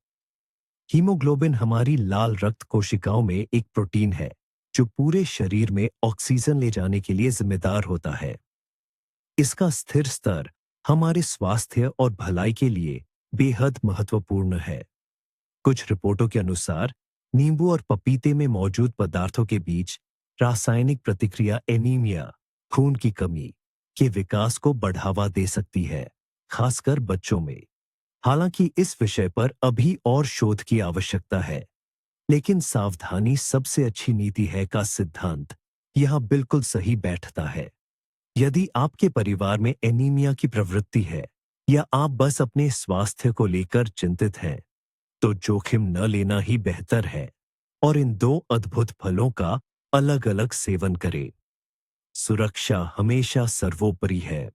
हीमोग्लोबिन हमारी लाल रक्त कोशिकाओं में एक प्रोटीन है जो पूरे शरीर में ऑक्सीजन ले जाने के लिए जिम्मेदार होता है। इसका स्थिर स्तर हमारे स्वास्थ्य और भलाई के लिए बेहद महत्वपूर्ण है। कुछ रिपोर्टों के अनुसार नींबू और पपीते में मौजूद पदार्थों के बीच रासायनिक प्रतिक्रिया एनीमिया, खून की कमी के विकास को बढ़ावा दे सकती है, खासकर बच्चों में। हालांकि इस विषय पर अभी और शोध की आवश्यकता है, लेकिन सावधानी सबसे अच्छी नीति है का सिद्धांत यहां बिल्कुल सही बैठता है। यदि आपके परिवार में एनीमिया की प्रवृत्ति है, या आप बस अपने स्वास्थ्य को लेकर चिंतित हैं, तो जोखिम न लेना ही बेहतर है और इन दो अद्भुत फलों का अलग अलग सेवन करें। सुरक्षा हमेशा सर्वोपरि है।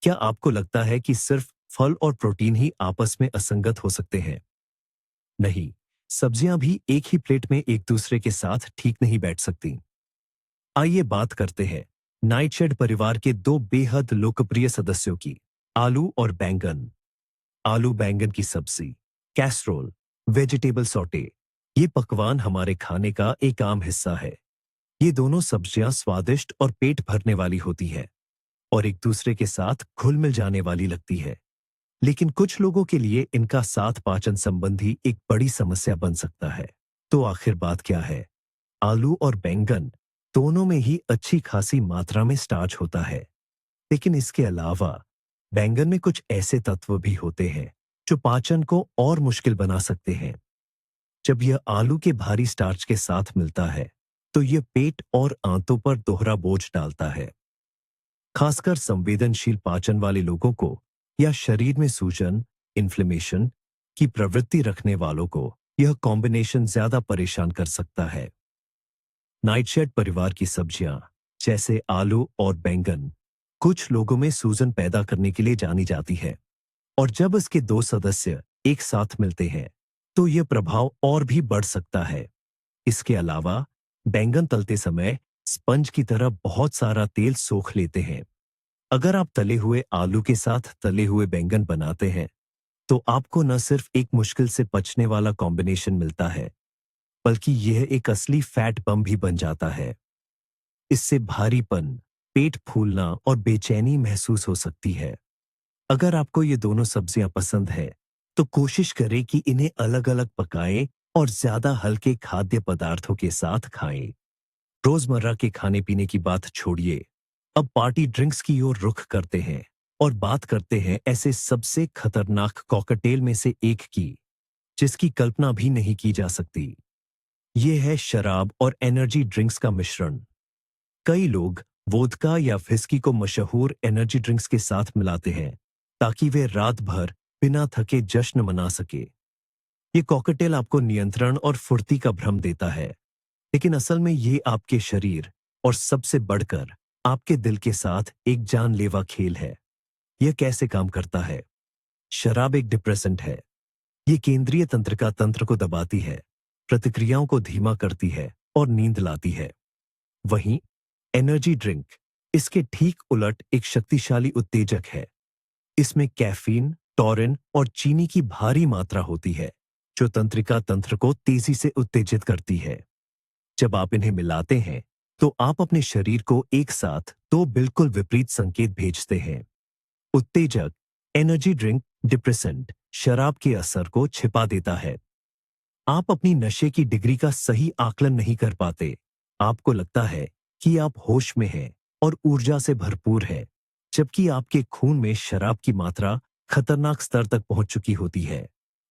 क्या आपको लगता है कि सिर्फ फल और प्रोटीन ही आपस में असंगत हो सकते हैं? नहीं, सब्जियां भी एक ही प्लेट में एक दूसरे के साथ ठीक नहीं बैठ सकती। आइए बात करते हैं नाइटशेड परिवार के दो बेहद लोकप्रिय सदस्यों की, आलू और बैंगन। आलू बैंगन की सब्जी, कैसरोल, वेजिटेबल सॉटे, ये पकवान हमारे खाने का एक आम हिस्सा है। ये दोनों सब्जियां स्वादिष्ट और पेट भरने वाली होती है और एक दूसरे के साथ घुल मिल जाने वाली लगती है। लेकिन कुछ लोगों के लिए इनका साथ पाचन संबंधी एक बड़ी समस्या बन सकता है। तो आखिर बात क्या है? आलू और बैंगन दोनों में ही अच्छी खासी मात्रा में स्टार्च होता है, लेकिन इसके अलावा बैंगन में कुछ ऐसे तत्व भी होते हैं जो पाचन को और मुश्किल बना सकते हैं। जब यह आलू के भारी स्टार्च के साथ मिलता है, तो यह पेट और आंतों पर दोहरा बोझ डालता है। खासकर संवेदनशील पाचन वाले लोगों को या शरीर में सूजन, इन्फ्लेमेशन की प्रवृत्ति रखने वालों को यह कॉम्बिनेशन ज्यादा परेशान कर सकता है। नाइटशेड परिवार की सब्जियां जैसे आलू और बैंगन कुछ लोगों में सूजन पैदा करने के लिए जानी जाती है, और जब इसके दो सदस्य एक साथ मिलते हैं तो यह प्रभाव और भी बढ़ सकता है। इसके अलावा बैंगन तलते समय स्पंज की तरह बहुत सारा तेल सोख लेते हैं। अगर आप तले हुए आलू के साथ तले हुए बैंगन बनाते हैं तो आपको न सिर्फ एक मुश्किल से पचने वाला कॉम्बिनेशन मिलता है, बल्कि यह एक असली फैट बम भी बन जाता है। इससे भारीपन, पेट फूलना और बेचैनी महसूस हो सकती है। अगर आपको ये दोनों सब्जियां पसंद है, तो कोशिश करें कि इन्हें अलग-अलग पकाएं और ज्यादा हल्के खाद्य पदार्थों के साथ खाएं। रोजमर्रा के खाने पीने की बात छोड़िए, अब पार्टी ड्रिंक्स की ओर रुख करते हैं और बात करते हैं ऐसे सबसे खतरनाक कॉकटेल में से एक की, जिसकी कल्पना भी नहीं की जा सकती। ये है शराब और एनर्जी ड्रिंक्स का मिश्रण। कई लोग वोदका या व्हिस्की को मशहूर एनर्जी ड्रिंक्स के साथ मिलाते हैं ताकि वे रात भर बिना थके जश्न मना सके। ये कॉकटेल आपको नियंत्रण और फुर्ती का भ्रम देता है, लेकिन असल में ये आपके शरीर और सबसे बढ़कर आपके दिल के साथ एक जानलेवा खेल है। यह कैसे काम करता है? शराब एक डिप्रेसेंट है। ये केंद्रीय तंत्रिका तंत्र को दबाती है, प्रतिक्रियाओं को धीमा करती है और नींद लाती है। वहीं एनर्जी ड्रिंक इसके ठीक उलट एक शक्तिशाली उत्तेजक है। इसमें कैफीन, टॉरिन और चीनी की भारी मात्रा होती है, जो तंत्रिका तंत्र को तेजी से उत्तेजित करती है। जब आप इन्हें मिलाते हैं, तो आप अपने शरीर को एक साथ दो बिल्कुल विपरीत संकेत भेजते हैं। उत्तेजक, एनर्जी ड्रिंक, डिप्रेसेंट, शराब के असर को छिपा देता है। आप अपनी नशे की डिग्री का सही आकलन नहीं कर पाते। आपको लगता है कि आप होश में हैं और ऊर्जा से भरपूर है, जबकि आपके खून में शराब की मात्रा खतरनाक स्तर तक पहुंच चुकी होती है।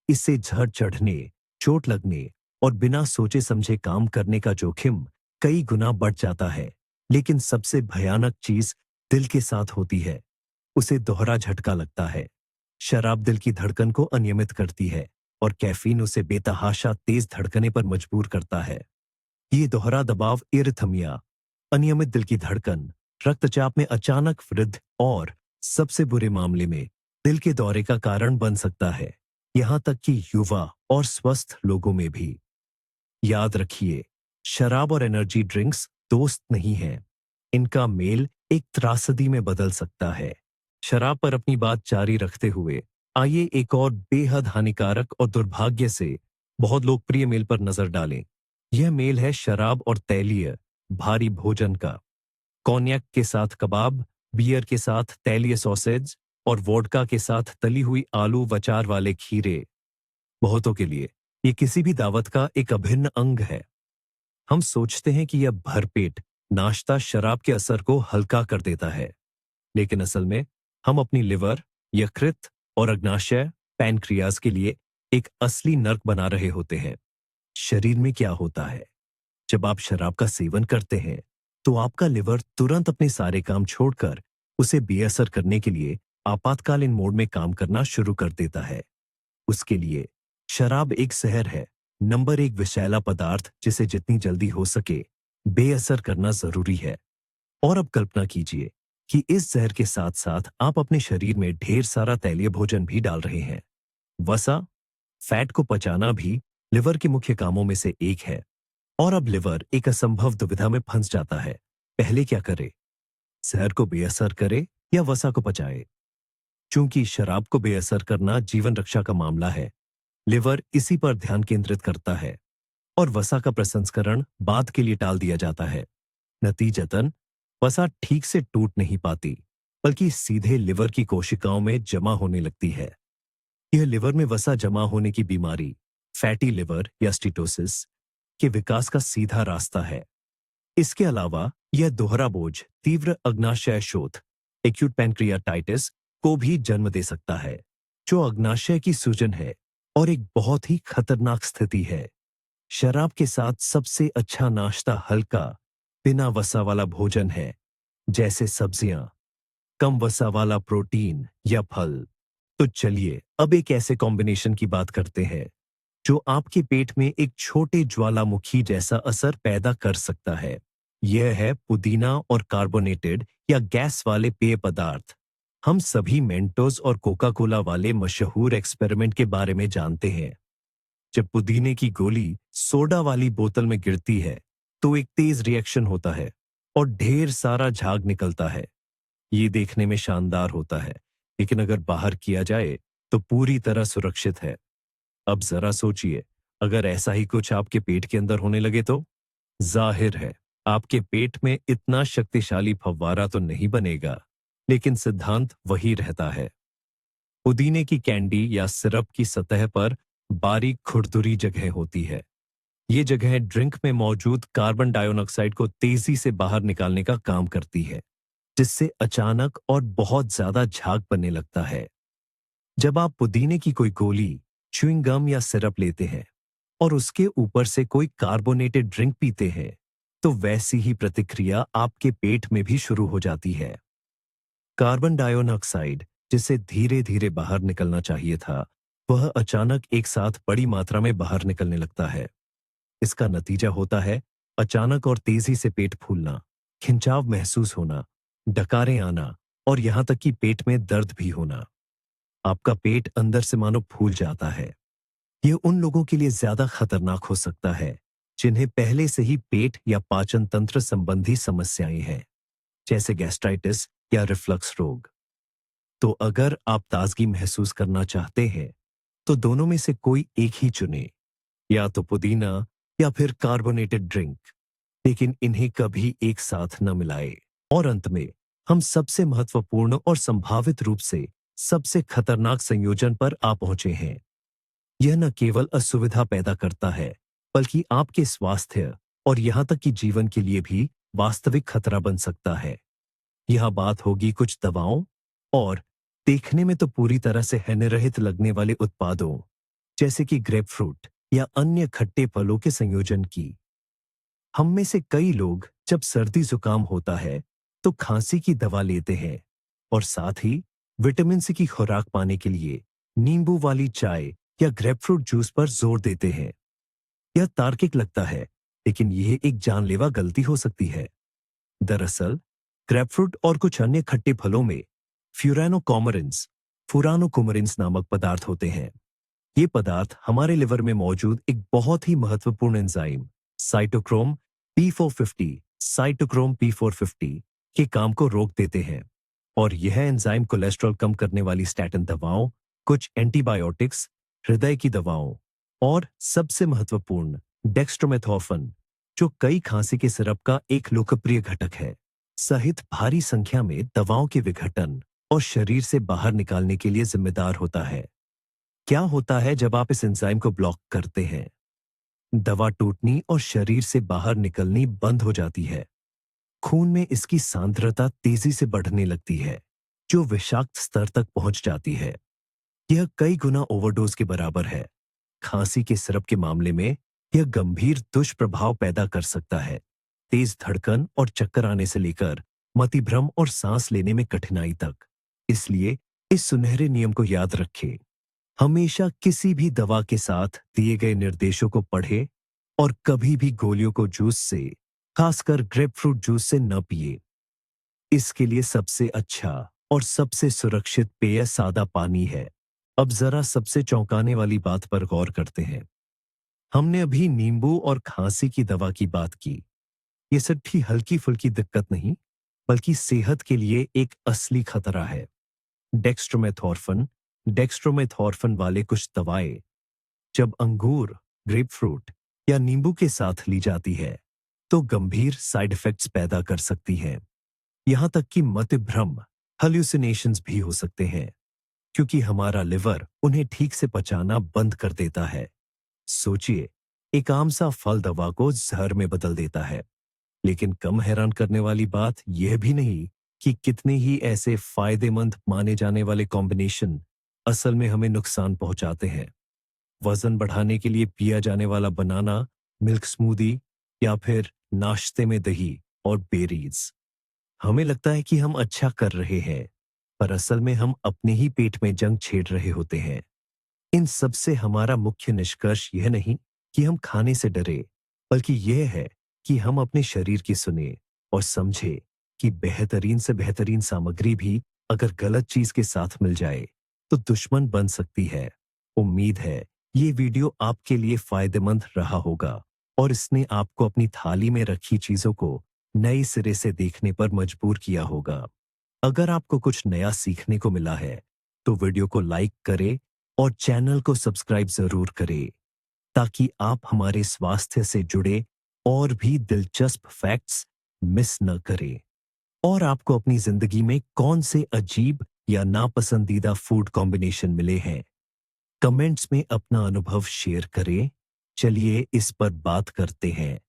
इससे झड़ चढ़ने, चोट लगने और बिना सोचे समझे काम करने का जोखिम कई गुना बढ़ जाता है। लेकिन सबसे भयानक चीज दिल के साथ होती है। उसे दोहरा झटका लगता है। शराब दिल की धड़कन को अनियमित करती है और कैफीन उसे बेतहाशा तेज धड़कने पर मजबूर करता है। ये दोहरा दबाव इरिथमिया, अनियमित दिल की धड़कन, रक्तचाप में अचानक वृद्धि और सबसे बुरे मामले में दिल के दौरे का कारण बन सकता है, यहां तक कि युवा और स्वस्थ लोगों में भी। याद रखिए, शराब और एनर्जी ड्रिंक्स दोस्त नहीं हैं। इनका मेल एक त्रासदी में बदल सकता है। शराब पर अपनी बात जारी रखते हुए आइए एक और बेहद हानिकारक और दुर्भाग्य से बहुत लोकप्रिय मेल पर नजर डालें। यह मेल है शराब और तैलीय भारी भोजन का। कॉन्यक के साथ कबाब, बियर के साथ तैलीय सॉसेज और वोडका के साथ तली हुई आलू वचार वाले खीरे। बहुतों के लिए ये किसी भी दावत का एक अभिन्न अंग है। हम सोचते हैं कि यह भरपेट नाश्ता शराब के असर को हल्का कर देता है, लेकिन असल में हम अपनी लिवर, यकृत और अग्नाशय पैनक्रियाज के लिए एक असली नर्क बना रहे होते हैं। शरीर में क्या होता है? जब आप शराब का सेवन करते हैं, तो आपका लिवर तुरंत अपने सारे काम छोड़कर उसे बेअसर करने के लिए आपातकालीन मोड में काम करना शुरू कर देता है। उसके लिए शराब एक जहर है, नंबर एक विषैला पदार्थ, जिसे जितनी जल्दी हो सके बेअसर करना जरूरी है। और अब कल्पना कीजिए कि इस जहर के साथ साथ आप अपने शरीर में ढेर सारा तैलीय भोजन भी डाल रहे हैं। वसा, फैट को पचाना भी लिवर के मुख्य कामों में से एक है। और अब लिवर एक असंभव दुविधा में फंस जाता है। पहले क्या करे? जहर को बेअसर करे या वसा को पचाए? चूंकि शराब को बेअसर करना जीवन रक्षा का मामला है, लिवर इसी पर ध्यान केंद्रित करता है और वसा का प्रसंस्करण बाद के लिए टाल दिया जाता है। नतीजतन वसा ठीक से टूट नहीं पाती, बल्कि सीधे लिवर की कोशिकाओं में जमा होने लगती है। यह लिवर में वसा जमा होने की बीमारी, फैटी लिवर या स्टीटोसिस के विकास का सीधा रास्ता है। इसके अलावा यह दोहरा बोझ तीव्र अग्नाशय शोथ, एक्यूट पैंक्रियाटाइटिस को भी जन्म दे सकता है, जो अग्नाशय की सूजन है और एक बहुत ही खतरनाक स्थिति है। शराब के साथ सबसे अच्छा नाश्ता हल्का, बिना वसा वाला भोजन है, जैसे सब्जियां, कम वसा वाला प्रोटीन या फल। तो चलिए अब एक ऐसे कॉम्बिनेशन की बात करते हैं जो आपके पेट में एक छोटे ज्वालामुखी जैसा असर पैदा कर सकता है। यह है पुदीना और कार्बोनेटेड या गैस वाले पेय पदार्थ। हम सभी मेंटोस और कोका कोला वाले मशहूर एक्सपेरिमेंट के बारे में जानते हैं। जब पुदीने की गोली सोडा वाली बोतल में गिरती है, तो एक तेज रिएक्शन होता है और ढेर सारा झाग निकलता है। ये देखने में शानदार होता है, लेकिन अगर बाहर किया जाए तो पूरी तरह सुरक्षित है। अब जरा सोचिए, अगर ऐसा ही कुछ आपके पेट के अंदर होने लगे तो? जाहिर है, आपके पेट में इतना शक्तिशाली फव्वारा तो नहीं बनेगा, लेकिन सिद्धांत वही रहता है। पुदीने की कैंडी या सिरप की सतह पर बारीक खुरदुरी जगह होती है। ये जगह ड्रिंक में मौजूद कार्बन डाइऑक्साइड को तेजी से बाहर निकालने का काम करती है, जिससे अचानक और बहुत ज्यादा झाग बनने लगता है। जब आप पुदीने की कोई गोली, च्युइंग गम या सिरप लेते हैं और उसके ऊपर से कोई कार्बोनेटेड ड्रिंक पीते हैं, तो वैसी ही प्रतिक्रिया आपके पेट में भी शुरू हो जाती है। कार्बन डाइऑक्साइड, जिसे धीरे धीरे बाहर निकलना चाहिए था, वह अचानक एक साथ बड़ी मात्रा में बाहर निकलने लगता है। इसका नतीजा होता है अचानक और तेजी से पेट फूलना, खिंचाव महसूस होना, डकारें आना और यहां तक कि पेट में दर्द भी होना। आपका पेट अंदर से मानो फूल जाता है। यह उन लोगों के लिए ज्यादा खतरनाक हो सकता है जिन्हें पहले से ही पेट या पाचन तंत्र संबंधी समस्याएं हैं, जैसे गैस्ट्राइटिस या रिफ्लक्स रोग। तो अगर आप ताजगी महसूस करना चाहते हैं, तो दोनों में से कोई एक ही चुनें, या तो पुदीना या फिर कार्बोनेटेड ड्रिंक, लेकिन इन्हें कभी एक साथ न मिलाएं। और अंत में हम सबसे महत्वपूर्ण और संभावित रूप से सबसे खतरनाक संयोजन पर आ पहुंचे हैं। यह न केवल असुविधा पैदा करता है, बल्कि आपके स्वास्थ्य और यहां तक कि जीवन के लिए भी वास्तविक खतरा बन सकता है। यह बात होगी कुछ दवाओं और देखने में तो पूरी तरह से हैनिरहित लगने वाले उत्पादों, जैसे कि ग्रेपफ्रूट या अन्य खट्टे फलों के संयोजन की। हम में से कई लोग जब सर्दी जुकाम होता है तो खांसी की दवा लेते हैं और साथ ही विटामिन सी की खुराक पाने के लिए नींबू वाली चाय या ग्रेपफ्रूट जूस पर जोर देते हैं। यह तार्किक लगता है, लेकिन यह एक जानलेवा गलती हो सकती है। दरअसल ग्रेपफ्रूट और कुछ अन्य खट्टे फलों में फ्यूरानोकोमरिन्स फुरानोकुमरिन्स नामक पदार्थ होते हैं। ये पदार्थ हमारे लिवर में मौजूद एक बहुत ही महत्वपूर्ण enzyme cytochrome P450 cytochrome P450 के काम को रोक देते हैं। और यह एंजाइम कोलेस्ट्रॉल कम करने वाली स्टैटिन दवाओं, कुछ एंटीबायोटिक्स, हृदय की दवाओं और सबसे महत्वपूर्ण डेक्स्ट्रोमेथोर्फन, जो कई खांसी के सिरप का एक लोकप्रिय घटक है, सहित भारी संख्या में दवाओं के विघटन और शरीर से बाहर निकालने के लिए जिम्मेदार होता है। क्या होता है जब आप इस एंजाइम को ब्लॉक करते हैं? दवा टूटनी और शरीर से बाहर निकलनी बंद हो जाती है। खून में इसकी सांद्रता तेजी से बढ़ने लगती है, जो विषाक्त स्तर तक पहुंच जाती है। यह कई गुना ओवरडोज के बराबर है। खांसी के सिरप के मामले में यह गंभीर दुष्प्रभाव पैदा कर सकता है, तेज धड़कन और चक्कर आने से लेकर मतिभ्रम और सांस लेने में कठिनाई तक। इसलिए इस सुनहरे नियम को याद रखें। हमेशा किसी भी दवा के साथ दिए गए निर्देशों को पढ़ें और कभी भी गोलियों को जूस से, खासकर ग्रेपफ्रूट जूस से न पिए। इसके लिए सबसे अच्छा और सबसे सुरक्षित पेय सादा पानी है। अब जरा सबसे चौंकाने वाली बात पर गौर करते हैं। हमने अभी नींबू और खांसी की दवा की बात की। ये सट्टी हल्की फुल्की दिक्कत नहीं, बल्कि सेहत के लिए एक असली खतरा है। डेक्स्ट्रोमेथॉर्फन डेक्स्ट्रोमेथॉर्फन वाले कुछ दवाएं जब अंगूर, ग्रेपफ्रूट या नींबू के साथ ली जाती है तो गंभीर साइड इफेक्ट्स पैदा कर सकती हैं। यहां तक कि मतिभ्रम, हल्यूसिनेशंस भी हो सकते हैं, क्योंकि हमारा लिवर उन्हें ठीक से पचाना बंद कर देता है। सोचिए, एक आम सा फल दवा को जहर में बदल देता है। लेकिन कम हैरान करने वाली बात यह भी नहीं कि कितने ही ऐसे फायदेमंद माने जाने वाले कॉम्बिनेशन असल में हमें नुकसान पहुंचाते हैं। वजन बढ़ाने के लिए पिया जाने वाला बनाना मिल्क स्मूदी या फिर नाश्ते में दही और बेरीज। हमें लगता है कि हम अच्छा कर रहे हैं, पर असल में हम अपने ही पेट में जंग छेड़ रहे होते हैं। इन सब से हमारा मुख्य निष्कर्ष यह नहीं कि हम खाने से डरे, बल्कि यह है कि हम अपने शरीर की सुने और समझे कि बेहतरीन से बेहतरीन सामग्री भी अगर गलत चीज के साथ मिल जाए तो दुश्मन बन सकती है। उम्मीद है ये वीडियो आपके लिए फायदेमंद रहा होगा और इसने आपको अपनी थाली में रखी चीजों को नए सिरे से देखने पर मजबूर किया होगा। अगर आपको कुछ नया सीखने को मिला है तो वीडियो को लाइक करें और चैनल को सब्सक्राइब जरूर करें, ताकि आप हमारे स्वास्थ्य से जुड़े और भी दिलचस्प फैक्ट्स मिस न करें। और आपको अपनी जिंदगी में कौन से अजीब या नापसंदीदा फूड कॉम्बिनेशन मिले हैं, कमेंट्स में अपना अनुभव शेयर करें। चलिए इस पर बात करते हैं।